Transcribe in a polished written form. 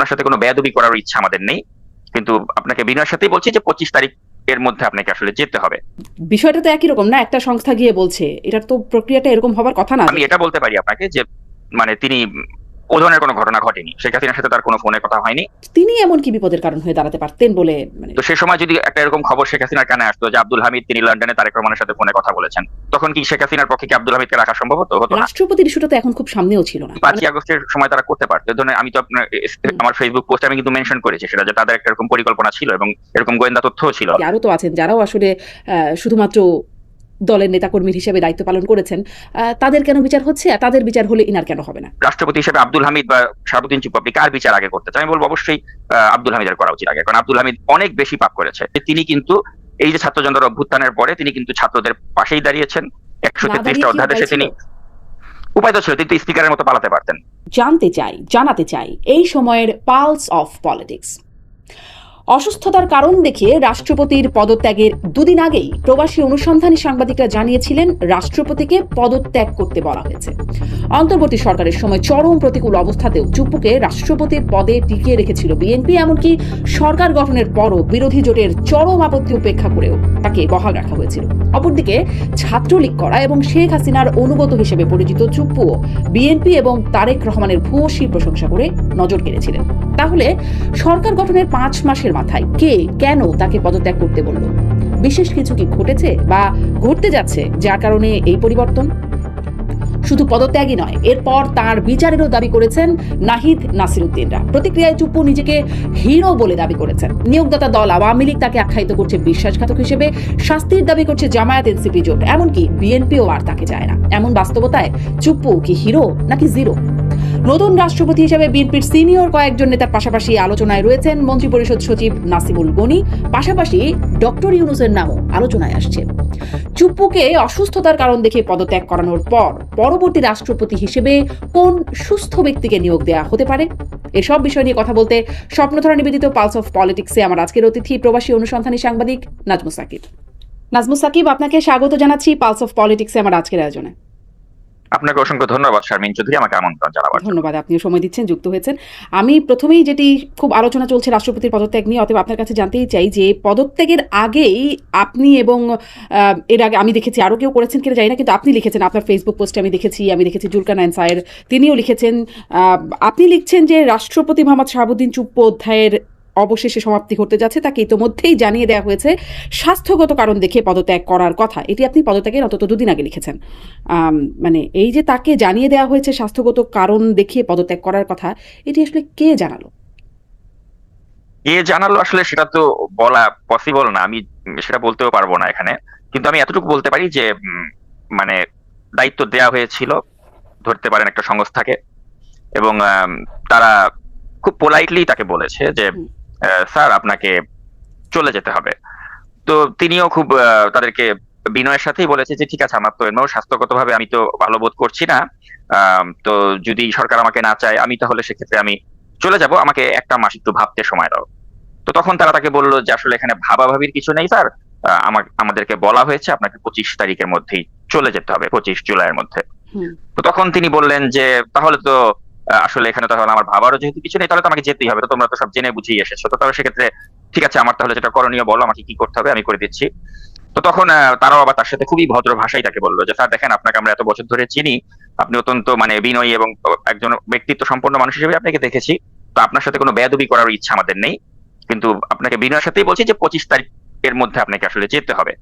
আপনার সাথে কোনো বেয়াদবি করার ইচ্ছা আমাদের নেই, কিন্তু আপনাকে বিনয়ের সাথেই বলছি যে 25 তারিখ এর মধ্যে আপনাকে আসলে যেতে হবে। বিষয়টা তো একই রকম না, একটা সংস্থা গিয়ে বলছে, এটার তো প্রক্রিয়াটা এরকম হবার কথা না। আমি এটা বলতে পারি আপনাকে যে মানে তিনি ও ধরনের কোনো ঘটনা ঘটেনি, শেখ হাসিনার সাথে তার কোনো ফোনে কথা হয়নি। তিনি এমন কি বিপদের কারণ হয়ে দাঁড়াতে পারতেন বলে মানে তো সে সময় যদি একটা এরকম খবর শেখ হাসিনার কানে আসতো যে আব্দুল হামিদ তিনি লন্ডনে তারেক রহমানের সাথে ফোনে কথা বলেছেন, তখন কি শেখ হাসিনার পক্ষে কি আব্দুল হামিদকে রাখা সম্ভব হতো? হতো না। রাষ্ট্রপতির ইস্যুটা তো এখন খুব সামনেও ছিল না। 5ই আগস্টের সময় তারা করতে পারতো। ধরুন আমি তো আপনার আমার ফেসবুক পোস্টে আমি কিন্তু মেনশন করেছি সেটা, যে তাদের একটা এরকম পরিকল্পনা ছিল এবং এরকম গোয়েন্দা তথ্যও ছিল। আরো তো আছেন যারাও আসলে শুধুমাত্র দলের নেতাকর্মীর হিসেবে দায়িত্ব পালন করেছেন, তাদের কেন বিচার হচ্ছে, আর তাদের বিচার হলে ইনার কেন হবে না? রাষ্ট্রপতি হিসেবে আব্দুল হামিদ বা শাহাবুদ্দিন চুপ্পু আপনি কার বিচার আগে করতে চান? আমি বলবো অবশ্যই আব্দুল হামিদের করা উচিত আগে, কারণ আব্দুল হামিদ অনেক বেশি পাপ করেছে। তিনি কিন্তু এই যে ছাত্র জনতার অভ্যুত্থানের পরে তিনি কিন্তু ছাত্রদের পাশেই দাঁড়িয়েছেন। 133টা অধ্যাদেশে তিনি উপায় তো ছিল, তিনি তো স্পিকারের মতো পালাতে পারতেন। জানাতে চাই এই সময়ের পালস অফ পলিটিক্স। অসুস্থতার কারণ দেখিয়ে রাষ্ট্রপতির পদত্যাগের দুদিন আগেই প্রবাসী অনুসন্ধানী সাংবাদিকরা জানিয়েছিলেন রাষ্ট্রপতিকে পদত্যাগ করতে বলা হয়েছে। অন্তর্বর্তী সরকারের সময় চরম প্রতিকূল অবস্থাতেও চুপ্পুকে রাষ্ট্রপতির পদে টিকিয়ে রেখেছিল বিএনপি, এমনকি সরকার গঠনের পরও বিরোধী জোটের চরম আপত্তি উপেক্ষা করেও তাকে বহাল রাখা হয়েছিল। অপরদিকে ছাত্রলীগ করা এবং শেখ হাসিনার অনুগত হিসেবে পরিচিত চুপ্পুও বিএনপি এবং তারেক রহমানের ভূয়সী প্রশংসা করে নজর কেড়েছিলেন। তাহলে সরকার গঠনের 5 মাসের মাথায় কে কেন তাকে পদত্যাগ করতে বলল? বিশেষ কিছু কি ঘটেছে বা ঘটতে যাচ্ছে যার কারণে এই পরিবর্তন? শুধু পদত্যাগই নয়, এরপর তার বিচারেরও দাবি করেছেন নাহিদ নাসিরউদ্দিনরা। প্রতিক্রিয়ায় চুপ্পু নিজেকে হিরো বলে দাবি করেছেন। নিয়োগদাতা দল আওয়ামী লীগ তাকে আখ্যায়িত করছে বিশ্বাসঘাতক হিসেবে, শাস্তির দাবি করছে জামায়াত এনসিপি জোট, এমনকি বিএনপিও আর তাকে চায় না। এমন বাস্তবতায় চুপ্পু কি হিরো নাকি জিরো? নতুন রাষ্ট্রপতি হিসেবে বিএনপির সিনিয়র কয়েকজন নেতার পাশাপাশি আলোচনায় রয়েছেন মন্ত্রিপরিষদ সচিব নাসিমুল গনি, পাশাপাশি ডক্টর ইউনূসের নামও আলোচনায় আসছে। চুপ্পুকে অসুস্থতার কারণ দেখে পদত্যাগ করানোর পর পরবর্তী রাষ্ট্রপতি হিসেবে কোন সুস্থ ব্যক্তিকে নিয়োগ দেওয়া হতে পারে? এসব বিষয় নিয়ে কথা বলতে স্বপ্নধারা নিবেদিত পালস অফ পলিটিক্সে আমার আজকের অতিথি প্রবাসী অনুসন্ধানী সাংবাদিক নাজমুস সাকিব। নাজমুস সাকিব, আপনাকে স্বাগত জানাচ্ছি পালস অফ পলিটিক্সে আমার আজকের আয়োজনে। আপনাকে অসংখ্য ধন্যবাদ শারমিন চৌধুরী আমাকে আমন্ত্রণ জানাবার জন্য। ধন্যবাদ, আপনিও সময় দিচ্ছেন, যুক্ত হয়েছেন। আমি প্রথমেই যেটি খুব আলোচনা চলছে রাষ্ট্রপতির পদত্যাগ নিয়ে, অতএব আপনার কাছে জানতেই চাই যে পদত্যাগের আগেই আপনি এবং এর আগে আমি দেখেছি আরও কেউ করেছেন কিনা জানি না, কিন্তু আপনি লিখেছেন আপনার ফেসবুক পোস্টে, আমি দেখেছি জুলকারনাইন সায়ের তিনিও লিখেছেন, আপনি লিখছেন যে রাষ্ট্রপতি মোহাম্মদ শাহাবুদ্দিন চুপ্পু অধ্যায়ের অবশেষে সমাপ্তি ঘটতে যাচ্ছে, তাকে ইতোমধ্যেই জানিয়ে দেওয়া হয়েছে স্বাস্থ্যগত কারণ দেখে পদত্যাগ করার কথা। এটি আপনি পদত্যাগের অন্তত 2 দিন আগে লিখেছেন। মানে এই যে তাকে জানিয়ে দেওয়া হয়েছে স্বাস্থ্যগত কারণ দেখিয়ে পদত্যাগ করার কথা, এটি আসলে কে জানালো? কে জানালো আসলে সেটা তো বলা পসিবল না, আমি সেটা বলতেও পারবো না এখানে। কিন্তু আমি এতটুকু বলতে পারি যে মানে দায়িত্ব দেয়া হয়েছিল ধরতে পারেন একটা সংস্থাকে, এবং তারা খুব পোলাইটলি তাকে বলেছে যে স্যার আপনাকে চলে যেতে হবে। তো তিনিও খুব তাদেরকে বিনয়ের সাথেই বলেছে যে ঠিক আছে, আমার তো এমনিও স্বাস্থ্যগতভাবে আমি তো ভালো বোধ করছি না, তো যদি সরকার আমাকে না চায় আমি তাহলে সেক্ষেত্রে আমি চলে যাব, আমাকে 1টা মাস একটু ভাবতে সময় দাও। তো তখন তারা তাকে বললো যে আসলে এখানে ভাবাভাবির কিছু নেই স্যার, আমাদেরকে বলা হয়েছে আপনাকে 25 তারিখের মধ্যেই চলে যেতে হবে, 25 জুলাইয়ের মধ্যে। তো তখন তিনি বললেন যে তাহলে তো আসলে এখানে তাহলে আমার ভাবারও যেহেতু কিছু নেই, তাহলে তো আমাকে যেতেই হবে, তো তোমরা তো সব জেনে বুঝেই এসেছো, তো তাহলে সেক্ষেত্রে ঠিক আছে আমার তাহলে যেটা করণীয় বলো, আমাকে কি করতে হবে আমি করে দিচ্ছি। তো তখন তারাও আবার তার সাথে খুবই ভদ্র ভাষায় তাকে বললো যে স্যার দেখেন আপনাকে আমরা এত বছর ধরে চিনি, আপনি অত্যন্ত মানে বিনয়ী এবং একজন ব্যক্তিত্ব সম্পন্ন মানুষ হিসেবে আপনাকে দেখেছি, তো আপনার সাথে কোনো বেয়াদবি করার ইচ্ছা আমাদের নেই, কিন্তু আপনাকে বিনয়ের সাথেই বলছি যে 25 তারিখ এর মধ্যে আপনাকে আসলে যেতে হবে।